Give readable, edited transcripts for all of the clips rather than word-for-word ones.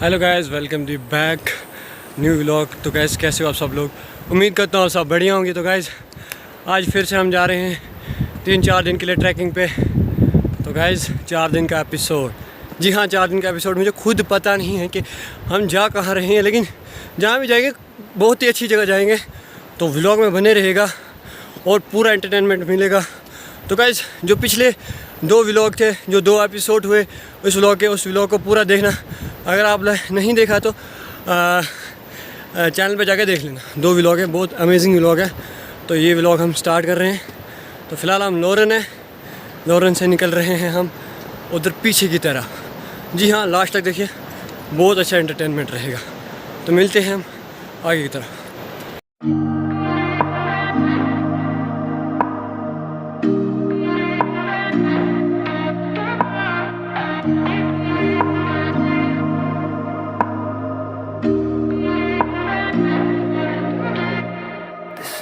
Hello guys, welcome दी back new vlog. तो guys कैसे हो आप सब लोग? उम्मीद करता हूँ आप सब बढ़िया होंगे। तो गाइस आज फिर से हम जा रहे हैं 3-4 दिन के लिए ट्रैकिंग पे। तो गाइस 4 दिन का एपिसोड, जी हाँ 4 दिन का एपिसोड। मुझे खुद पता नहीं है कि हम जा कहाँ रहे हैं, लेकिन जहाँ भी जाएंगे बहुत ही अच्छी जगह जाएंगे। तो व्लॉग में बने रहेगा और पूरा एंटरटेनमेंट मिलेगा। तो गाइस जो पिछले 2 व्लॉग थे, जो 2 एपिसोड हुए उस व्लॉग को पूरा देखना। अगर आप नहीं देखा तो चैनल पे जाके देख लेना। 2 व्लॉग है, बहुत अमेजिंग व्लॉग है। तो ये व्लॉग हम स्टार्ट कर रहे हैं। तो फ़िलहाल हम लोरेन से निकल रहे हैं हम उधर पीछे की तरह। जी हाँ, लास्ट तक देखिए, बहुत अच्छा एंटरटेनमेंट रहेगा। तो मिलते हैं हम आगे की तरफ।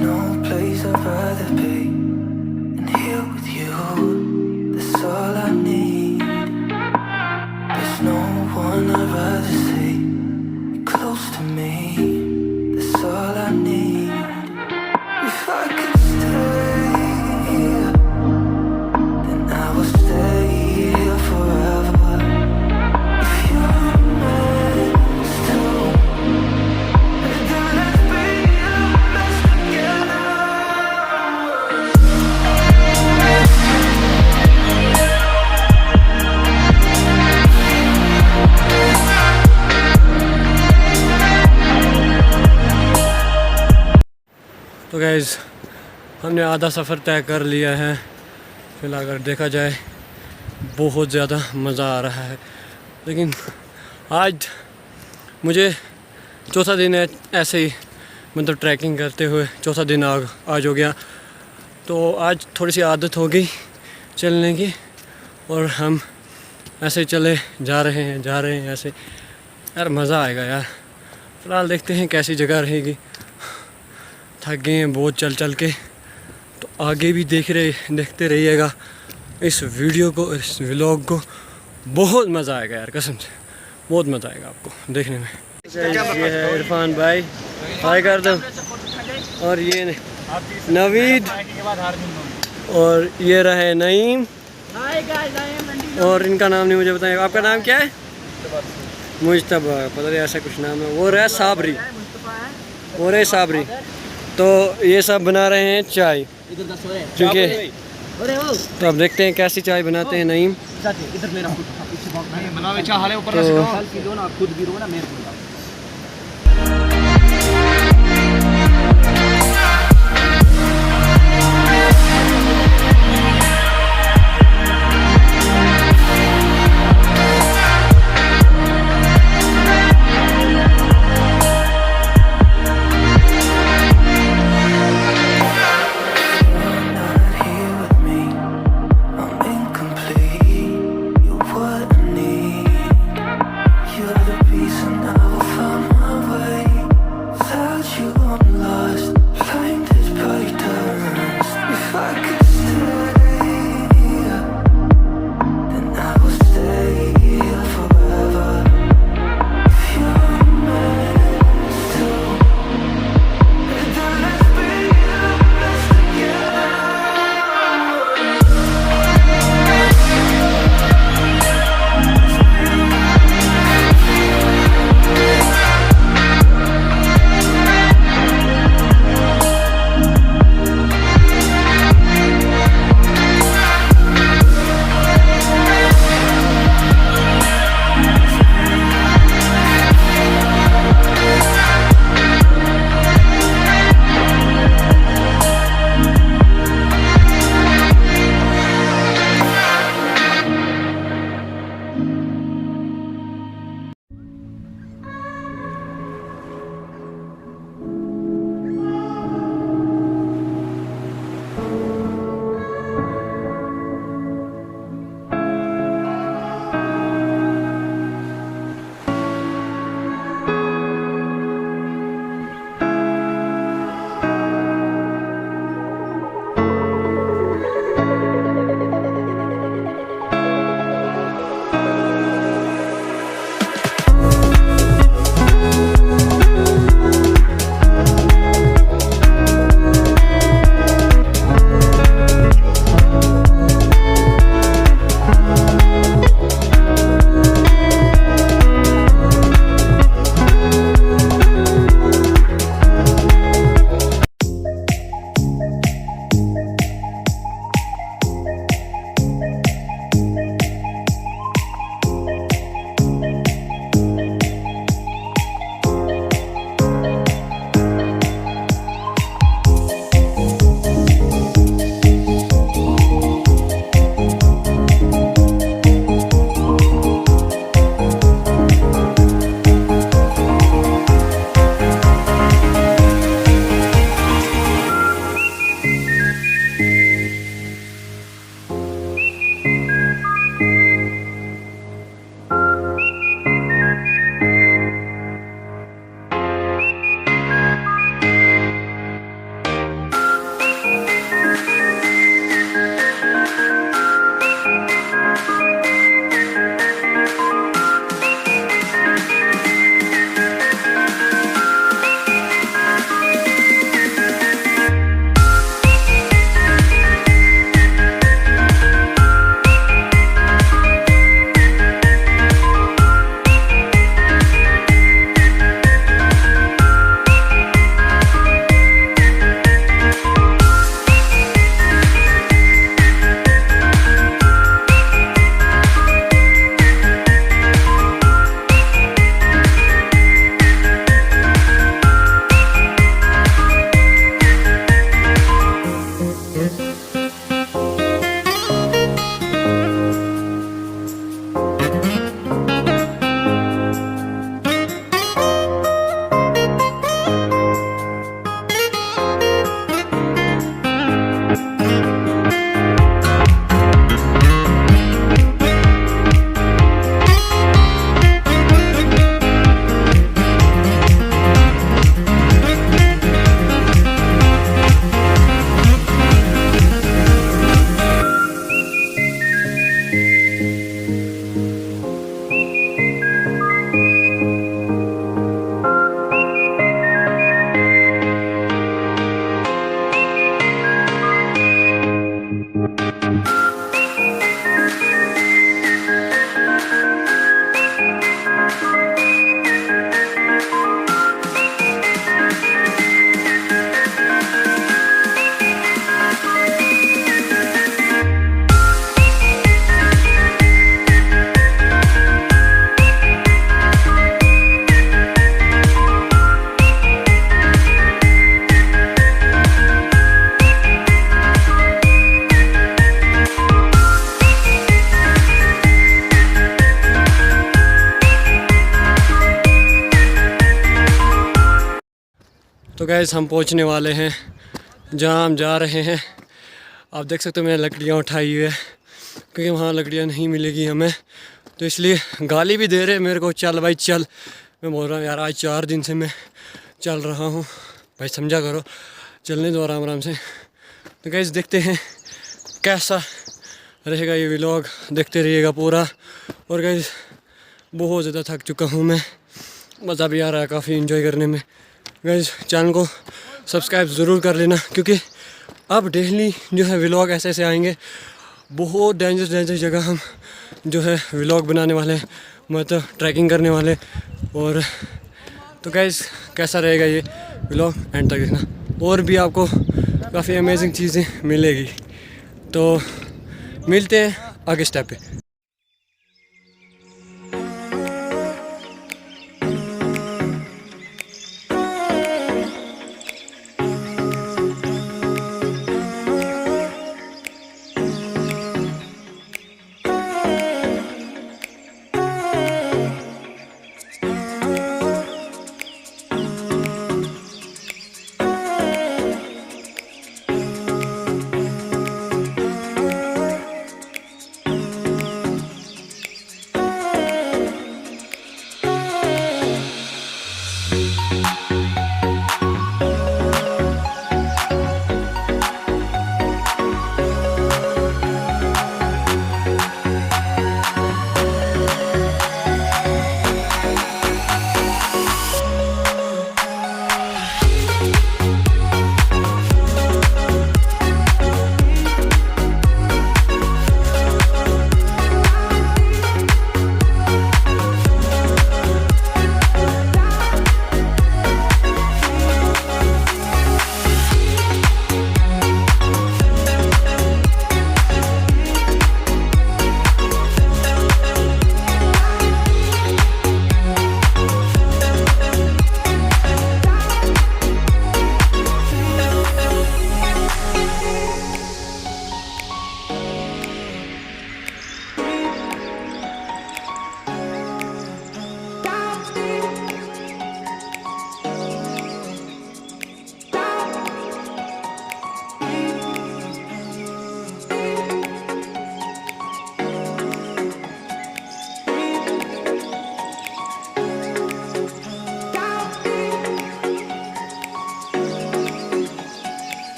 No place I'd rather be than here with you. That's all I need. There's no one I'd rather see close to me. That's all I need. If I could stay here, then I will stay here forever. If you're meant to, then let's be the best together. तो guys हमने आधा सफ़र तय कर लिया है। फिलहाल अगर देखा जाए बहुत ज़्यादा मज़ा आ रहा है, लेकिन आज मुझे चौथा दिन है ऐसे ही, मतलब ट्रैकिंग करते हुए चौथा दिन आज हो गया। तो आज थोड़ी सी आदत हो गई चलने की और हम ऐसे चले जा रहे हैं ऐसे। यार मज़ा आएगा यार। फ़िलहाल देखते हैं कैसी जगह रहेगी। थक गए हैं बहुत चल के। तो आगे भी देखते रहिएगा इस वीडियो को, इस व्लॉग को। बहुत मज़ा आएगा यार, कसम से बहुत मज़ा आएगा आपको देखने में। ये है इरफान भाई, हाय कर दो। और ये नवीद, और ये रहे नईम, और इनका नाम नहीं मुझे बताएगा। आपका नाम क्या है? मुजतबा, पता नहीं ऐसा कुछ नाम है। वो रहे साबरी, वो रहे साबरी। तो ये सब बना रहे हैं चाय, क्योंकि तो अब देखते हैं कैसी चाय बनाते हैं Naeem. You're the peace and I will तो गैस हम पहुंचने वाले हैं जहां हम जा रहे हैं। आप देख सकते हो मैंने लकड़ियाँ उठाई हुई है क्योंकि वहाँ लकड़ियाँ नहीं मिलेगी हमें, तो इसलिए गाली भी दे रहे हैं मेरे को, चल भाई चल। मैं बोल रहा हूँ यार आज 4 दिन से मैं चल रहा हूँ, भाई समझा करो, चलने दो आराम आराम से। तो गैस देखते हैं कैसा रहेगा ये व्लॉग, देखते रहिएगा पूरा। और गैस बहुत ज़्यादा थक चुका हूँ मैं, मज़ा भी आ रहा है काफ़ी एंजॉय करने में। गैस चैनल को सब्सक्राइब ज़रूर कर लेना क्योंकि अब डेली जो है व्लॉग ऐसे ऐसे आएंगे। बहुत डेंजर जगह हम जो है व्लॉग बनाने वाले हैं, मतलब ट्रैकिंग करने वाले। और तो गैस कैसा रहेगा ये व्लॉग एंड तक देखना, और भी आपको काफ़ी अमेजिंग चीज़ें मिलेगी। तो मिलते हैं आगे स्टेप पे।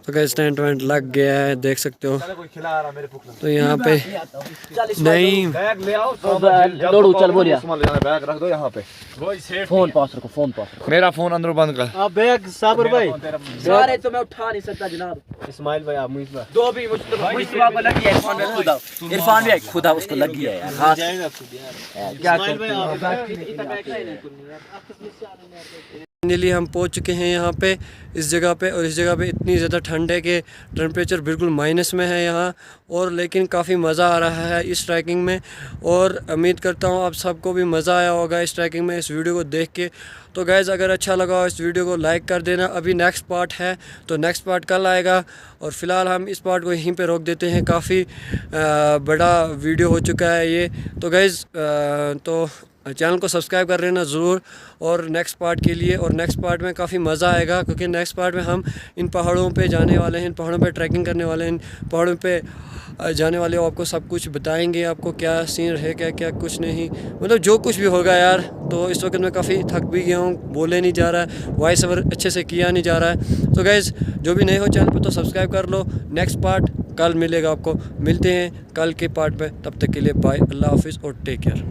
तो गैस टेंट वेंट लग गया है, देख सकते हो। तो यहाँ पे नहीं दौड़ू चल बोलिया बैग रख दो यहाँ पे, फोन पास रखो, फोन पास रखो। मेरा फोन अंदर बंद कर। आप बैग साबर भाई सारे तो मैं उठा नहीं सकता जनाब। इस्माइल भाई आप मुइसबा दो भी मुस्तफा को लगी है, इरफान में खुदा, इरफान में खुदा उसको लगी है यार। हां क्या इस्माइल भाई आप फाइनली हम पहुंच चुके हैं यहाँ पे इस जगह पे। और इस जगह पे इतनी ज़्यादा ठंड है कि टेम्परेचर बिल्कुल माइनस में है यहाँ, और लेकिन काफ़ी मज़ा आ रहा है इस ट्रैकिंग में। और उम्मीद करता हूँ आप सबको भी मज़ा आया होगा इस ट्रैकिंग में, इस वीडियो को देख के। तो गाइज़ अगर अच्छा लगा हो इस वीडियो को लाइक कर देना। अभी नेक्स्ट पार्ट है, तो नेक्स्ट पार्ट कल आएगा। और फ़िलहाल हम इस पार्ट को यहीं पे रोक देते हैं, काफ़ी बड़ा वीडियो हो चुका है ये। तो गाइज़ तो चैनल को सब्सक्राइब कर लेना ज़रूर और नेक्स्ट पार्ट के लिए। और नेक्स्ट पार्ट में काफ़ी मज़ा आएगा क्योंकि नेक्स्ट पार्ट में हम इन पहाड़ों पे जाने वाले हैं, इन पहाड़ों पे ट्रैकिंग करने वाले हैं, इन पहाड़ों पे जाने वाले हो। आपको सब कुछ बताएंगे, आपको क्या सीन है, क्या क्या कुछ नहीं, मतलब जो कुछ भी होगा यार। तो इस वक्त मैं काफ़ी थक भी गया हूँ, बोले नहीं जा रहा है, वॉइस ओवर अच्छे से किया नहीं जा रहा है। तो गाइज़ जो भी नए हो चैनल पर तो सब्सक्राइब कर लो। नेक्स्ट पार्ट कल मिलेगा आपको, मिलते हैं कल के पार्ट में। तब तक के लिए बाय, अल्लाह हाफिज़ और टेक केयर।